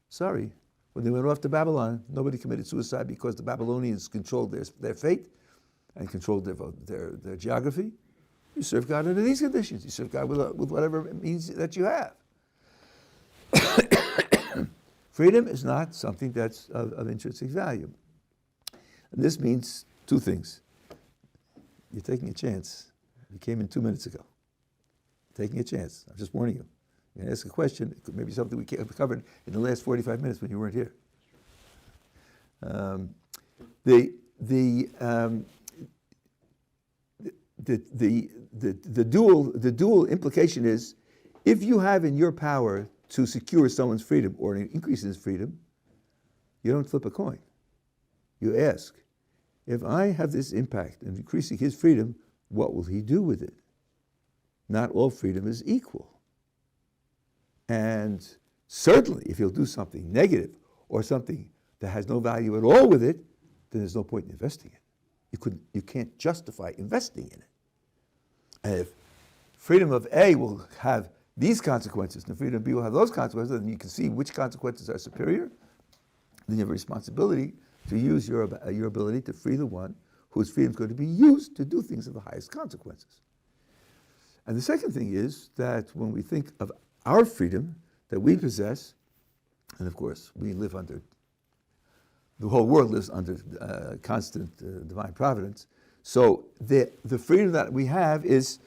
Sorry. When they went off to Babylon, nobody committed suicide because the Babylonians controlled their fate and controlled their geography. You serve God under these conditions. You serve God with whatever means that you have. Freedom is not something that's of intrinsic value. And this means two things. You're taking a chance. You came in 2 minutes ago. Taking a chance. I'm just warning you. You're going to ask a question. It could maybe something we covered in the last 45 minutes when you weren't here. The dual implication is, if you have in your power to secure someone's freedom or increase his freedom, you don't flip a coin. You ask, if I have this impact in increasing his freedom, what will he do with it? Not all freedom is equal. And certainly, if he'll do something negative or something that has no value at all with it, then there's no point in investing it. You can't justify investing in it. And if freedom of A will have these consequences and freedom of B will have those consequences, then you can see which consequences are superior. Then you have a responsibility to use your ability to free the one whose freedom is going to be used to do things of the highest consequences. And the second thing is that when we think of our freedom that we possess, and of course we live under, the whole world lives under constant divine providence, so the freedom that we have is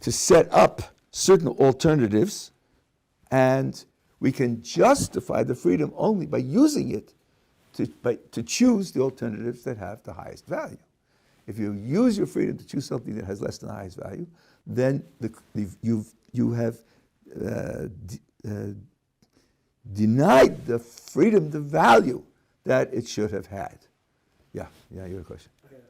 to set up certain alternatives, and we can justify the freedom only by using it to choose the alternatives that have the highest value. If you use your freedom to choose something that has less than the highest value, then you have denied the freedom, the value that it should have had. Yeah, you have a question. Okay.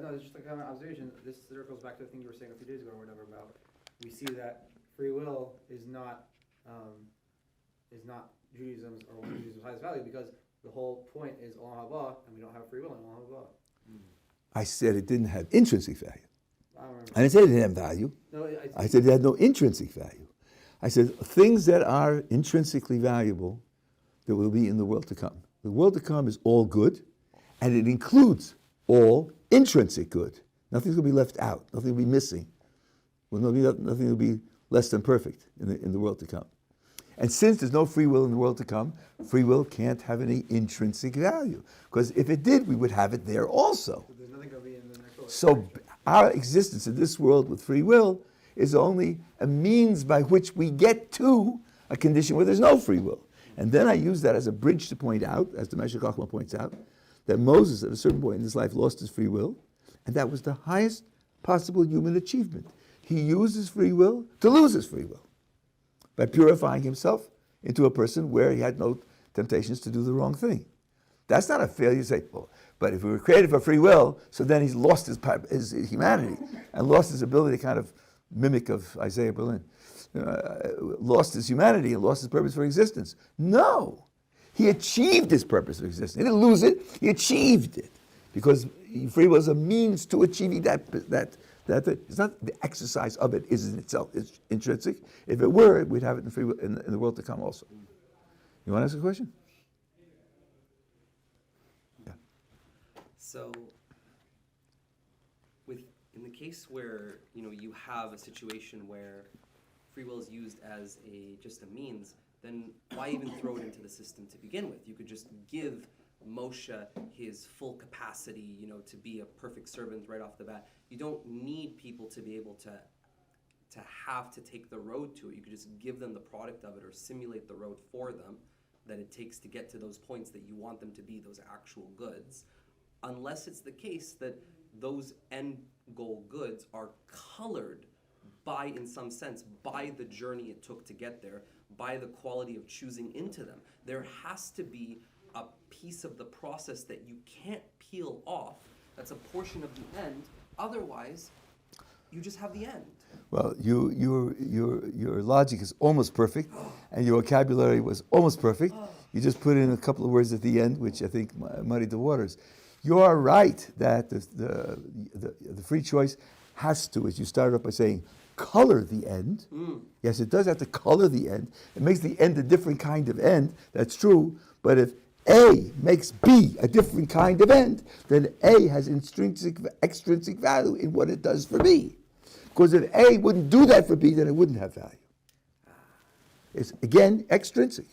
No, it's just a kind of observation. This circles back to the thing you were saying a few days ago or whatever about we see that free will is not Judaism's or one of Judaism's highest value because the whole point is Olam Haba, and we don't have free will in Olam Haba. I said it didn't have intrinsic value. I I didn't say it didn't have value. No, I said it had no intrinsic value. I said things that are intrinsically valuable that will be in the world to come. The world to come is all good, and it includes all intrinsic good. Nothing's going to be left out. Nothing will be missing. Nothing will be less than perfect in the world to come. And since there's no free will in the world to come, free will can't have any intrinsic value. Because if it did, we would have it there also. there's nothing going to be in the next world. So our existence in this world with free will is only a means by which we get to a condition where there's no free will. And then I use that as a bridge to point out, as the Meshech Chochmah points out, that Moses at a certain point in his life lost his free will, and that was the highest possible human achievement. He used his free will to lose his free will by purifying himself into a person where he had no temptations to do the wrong thing. That's not a failure. You say, well, but if we were created for free will, so then he's lost his humanity and lost his ability to kind of mimic of Isaiah Berlin, lost his humanity and lost his purpose for existence. No, he achieved his purpose for existence. He didn't lose it, he achieved it. Because free will is a means to achieving that it's not the exercise of it is in itself is intrinsic. If it were, we'd have it in free will, in the world to come also. You want to ask a question? Yeah. So, in the case where you have a situation where free will is used as just a means, then why even throw it into the system to begin with? You could just give Moshe his full capacity, to be a perfect servant right off the bat. You don't need people to be able to have to take the road to it. You could just give them the product of it or simulate the road for them that it takes to get to those points that you want them to be, those actual goods. Unless it's the case that those end goal goods are colored by, in some sense, by the journey it took to get there, by the quality of choosing into them. There has to be a piece of the process that you can't peel off. That's a portion of the end. Otherwise, you just have the end. Well, your logic is almost perfect, and your vocabulary was almost perfect. You just put in a couple of words at the end, which I think muddied the waters. You are right that the free choice has to, as you started up by saying, color the end. Yes, it does have to color the end. It makes the end a different kind of end. That's true. But if A makes B a different kind of end, then A has extrinsic value in what it does for B. Because if A wouldn't do that for B, then it wouldn't have value. It's, again, extrinsic.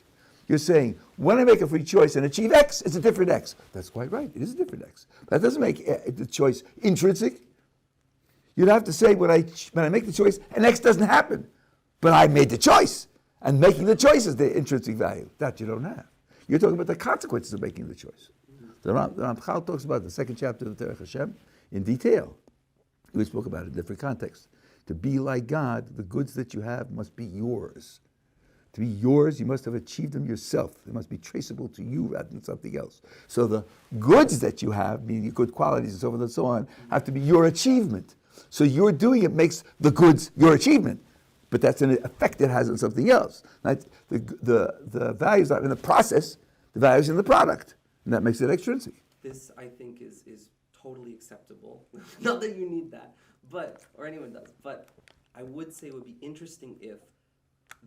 You're saying, when I make a free choice and achieve X, it's a different X. That's quite right. It is a different X. That doesn't make the choice intrinsic. You'd have to say, when I make the choice, an X doesn't happen. But I made the choice. And making the choice is the intrinsic value. That you don't have. You're talking about the consequences of making the choice. The Ramchal talks about the second chapter of the Terech Hashem in detail. We spoke about it in different contexts. To be like God, the goods that you have must be yours. To be yours, you must have achieved them yourself. They must be traceable to you rather than something else. So the goods that you have, meaning your good qualities and so forth and so on, have to be your achievement. So your doing it makes the goods your achievement. But that's an effect it has on something else. Right? The values are in the process, the values in the product. And that makes it extrinsic. This, I think, is totally acceptable. Not that you need that, or anyone does. But I would say it would be interesting if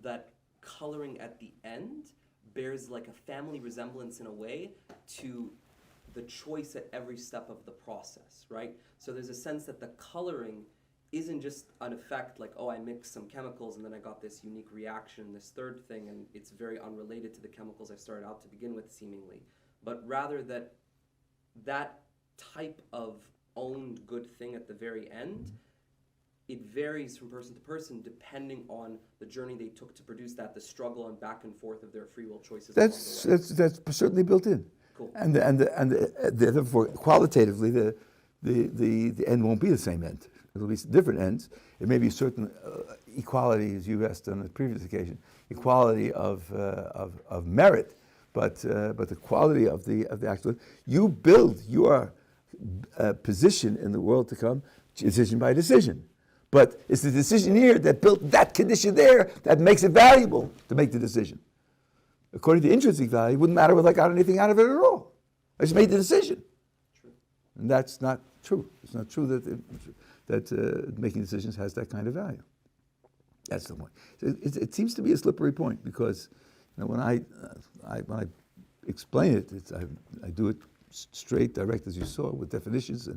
that coloring at the end bears like a family resemblance in a way to the choice at every step of the process, right? So there's a sense that the coloring isn't just an effect like, oh, I mixed some chemicals and then I got this unique reaction, this third thing, and it's very unrelated to the chemicals I started out to begin with, seemingly. But rather that type of owned good thing at the very end, it varies from person to person depending on the journey they took to produce that, the struggle and back and forth of their free will choices. That's certainly built in. Cool. And therefore, qualitatively, the end won't be the same end. It'll be different ends. It may be certain equality, as you asked on the previous occasion, equality of merit, but the quality of the actual. You build your position in the world to come decision by decision. But it's the decision here that built that condition there that makes it valuable to make the decision. According to intrinsic value, it wouldn't matter whether I got anything out of it at all. I just made the decision. True. And that's not true. It's not true that making decisions has that kind of value. That's the point. It seems to be a slippery point because when I explain it, I do it straight, direct, as you saw, with definitions,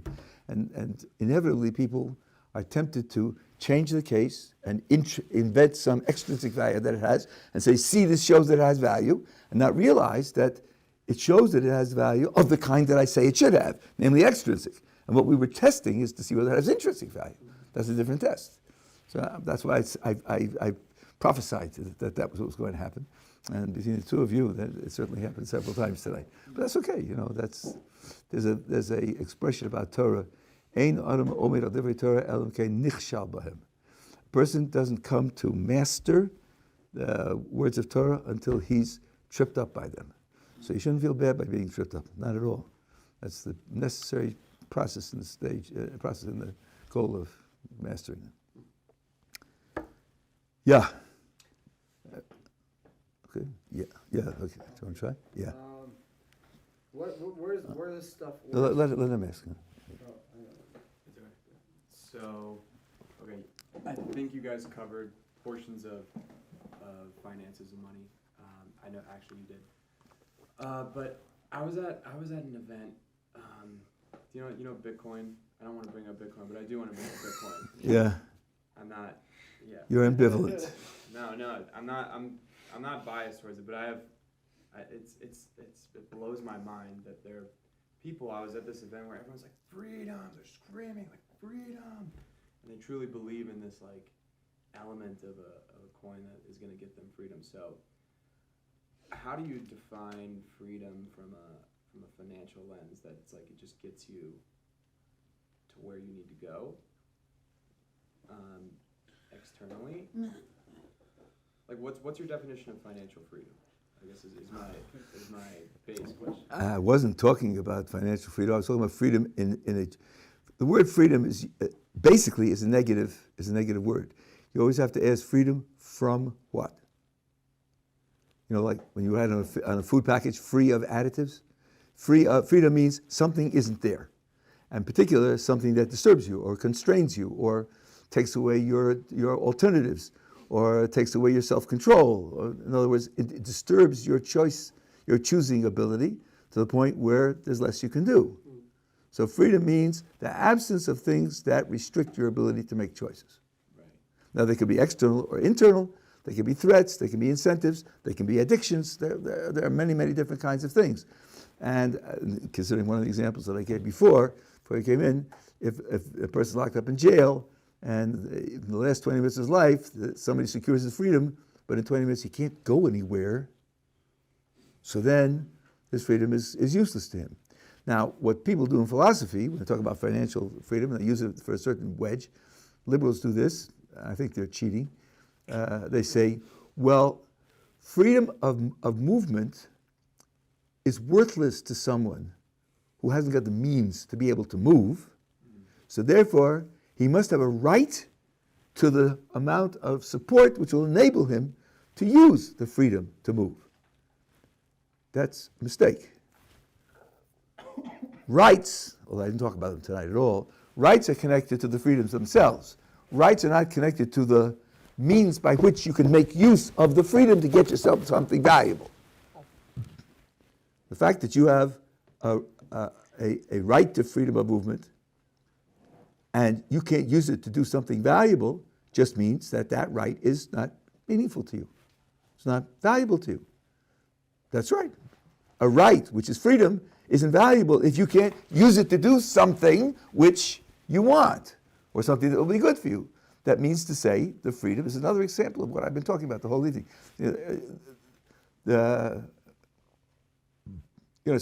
and inevitably people are tempted to change the case and invent some extrinsic value that it has and say, see, this shows that it has value, and not realize that it shows that it has value of the kind that I say it should have, namely extrinsic. And what we were testing is to see whether it has intrinsic value. That's a different test. So that's why I prophesied that was what was going to happen. And between the two of you, it certainly happened several times tonight. But that's okay, there's a expression about Torah. Ein adam omer al divrei Torah elam kein nichshal bahem. A person doesn't come to master the words of Torah until he's tripped up by them. So you shouldn't feel bad by being tripped up, not at all. That's the necessary process in the goal of mastering them. Yeah. Okay. Yeah. Okay. Do you want to try? Yeah. Where this stuff? Let him ask. So, okay, I think you guys covered portions of finances and money. I know actually you did. But I was at an event. You know Bitcoin. I don't want to bring up Bitcoin, but I do want to bring up Bitcoin. Yeah. I'm not. Yeah. You're ambivalent. No, I'm not. I'm not biased towards it, but it blows my mind that there are people. I was at this event where everyone's like, freedom. They're screaming like freedom, and they truly believe in this like element of a coin that is going to get them freedom. So, how do you define freedom from a financial lens? That it's like it just gets you to where you need to go externally. Like, what's your definition of financial freedom? I guess is my base question. I wasn't talking about financial freedom. I was talking about freedom in a. The word freedom is basically is a negative word. You always have to ask freedom from what? Like when you write on a food package, free of additives. Freedom means something isn't there, and in particular something that disturbs you or constrains you or takes away your alternatives or takes away your self-control. Or, in other words, it disturbs your choice, your choosing ability to the point where there's less you can do. So freedom means the absence of things that restrict your ability to make choices. Right. Now they could be external or internal, they can be threats, they can be incentives, they can be addictions, there are many, many different kinds of things. And considering one of the examples that I gave before you came in, if a person's locked up in jail and in the last 20 minutes of his life, somebody secures his freedom, but in 20 minutes he can't go anywhere, so then his freedom is useless to him. Now, what people do in philosophy, when they talk about financial freedom, they use it for a certain wedge. Liberals do this. I think they're cheating. They say, well, freedom of movement is worthless to someone who hasn't got the means to be able to move. So therefore, he must have a right to the amount of support which will enable him to use the freedom to move. That's a mistake. Rights, although I didn't talk about them tonight at all, rights are connected to the freedoms themselves. Rights are not connected to the means by which you can make use of the freedom to get yourself something valuable. The fact that you have a right to freedom of movement and you can't use it to do something valuable just means that that right is not meaningful to you. It's not valuable to you. That's right. A right, which is freedom, isn't valuable if you can't use it to do something which you want or something that will be good for you. That means to say the freedom is another example of what I've been talking about the whole evening. It's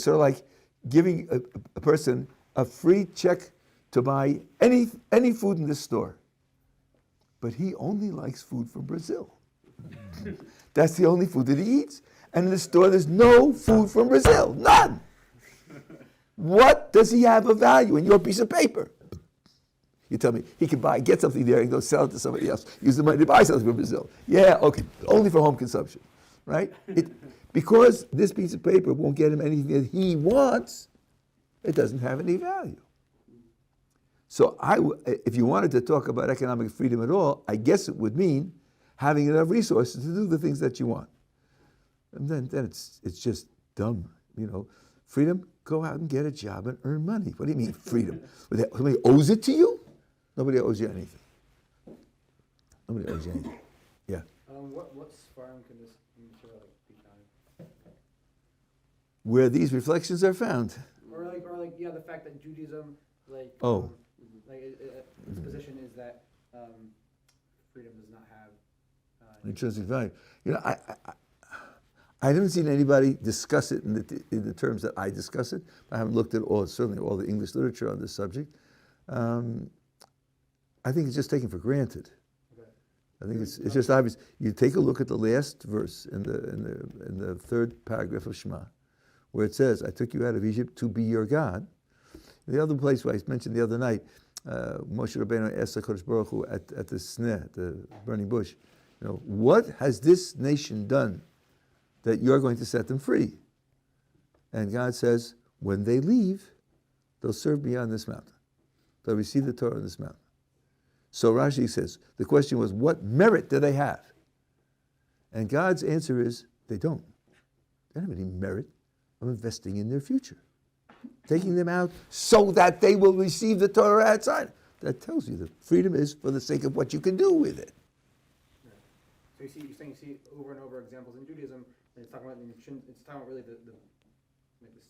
sort of like giving a person a free check to buy any food in this store. But he only likes food from Brazil. That's the only food that he eats. And in the store, there's no food from Brazil. None. What does he have of value in your piece of paper? You tell me he can get something there and go sell it to somebody else. Use the money to buy something from Brazil. Yeah, okay, only for home consumption, right? Because this piece of paper won't get him anything that he wants, it doesn't have any value. So if you wanted to talk about economic freedom at all, I guess it would mean having enough resources to do the things that you want. And then it's just dumb, Freedom, go out and get a job and earn money. What do you mean freedom? Somebody owes it to you? Nobody owes you anything. Nobody owes you anything. Yeah. What farm can this material be found? Where these reflections are found. Or the fact that Judaism, its position is that freedom does not have intrinsic value. I haven't seen anybody discuss it in the terms that I discuss it. I haven't looked at certainly all the English literature on this subject. I think it's just taken for granted. Okay. I think it's just obvious. You take a look at the last verse in the third paragraph of Shema, where it says, "I took you out of Egypt to be your God." The other place where I mentioned the other night, Moshe Rabbeinu asked the Kodesh Baruch Hu at the sneh, the burning bush, what has this nation done that you're going to set them free? And God says, when they leave, they'll serve me on this mountain. They'll receive the Torah on this mountain. So Rashi says, the question was, what merit do they have? And God's answer is, they don't. They don't have any merit of investing in their future. Taking them out so that they will receive the Torah outside. That tells you that freedom is for the sake of what you can do with it. So you're saying you see over and over examples in Judaism, and it's talking about really the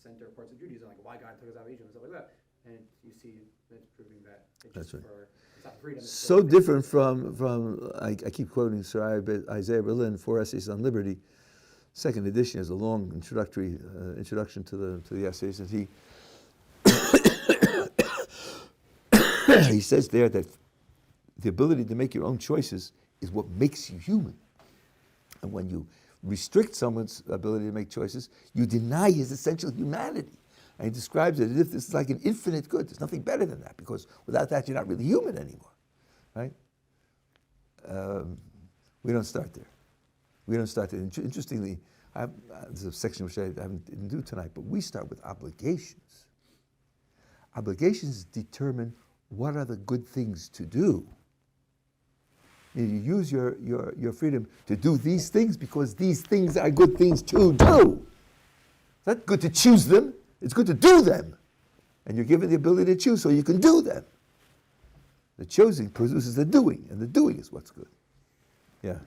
center parts of Judaism, like why God took us out of Egypt and stuff like that. And you see that's proving that it's just it's not freedom. It's so different from I keep quoting Sir Isaiah Berlin, 4 Essays on Liberty. Second edition is a long introduction to the essays, and he says there that the ability to make your own choices is what makes you human. And when you restrict someone's ability to make choices, you deny his essential humanity. And he describes it as if this is like an infinite good. There's nothing better than that, because without that, you're not really human anymore, right? We don't start there. We don't start there. Interestingly, there's a section which I didn't do tonight, but we start with obligations. Obligations determine what are the good things to do. You use your freedom to do these things because these things are good things to do. It's not good to choose them, it's good to do them. And you're given the ability to choose so you can do them. The choosing produces the doing, and the doing is what's good. Yeah.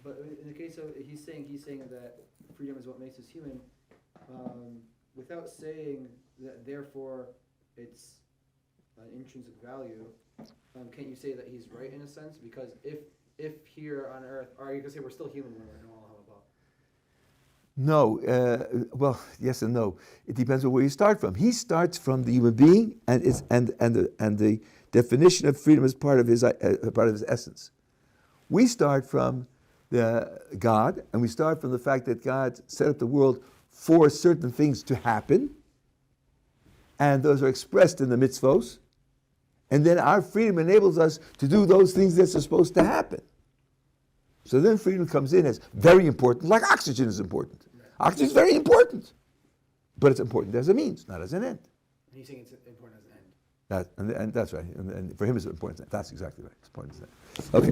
But in the case of, he's saying that freedom is what makes us human, without saying that therefore it's an intrinsic value. Can't you say that he's right in a sense? Because if here on earth, are you going to say we're still human when we're in all Hobo? No. Well, yes and no. It depends on where you start from. He starts from the human being, and the definition of freedom is part of his essence. We start from the God, and we start from the fact that God set up the world for certain things to happen, and those are expressed in the mitzvos. And then our freedom enables us to do those things that are supposed to happen. So then freedom comes in as very important, like oxygen is important. Oxygen is very important, but it's important as a means, not as an end. And he's saying it's important as an end. And that's right. And for him it's important. That's exactly right. It's important as an end. Okay.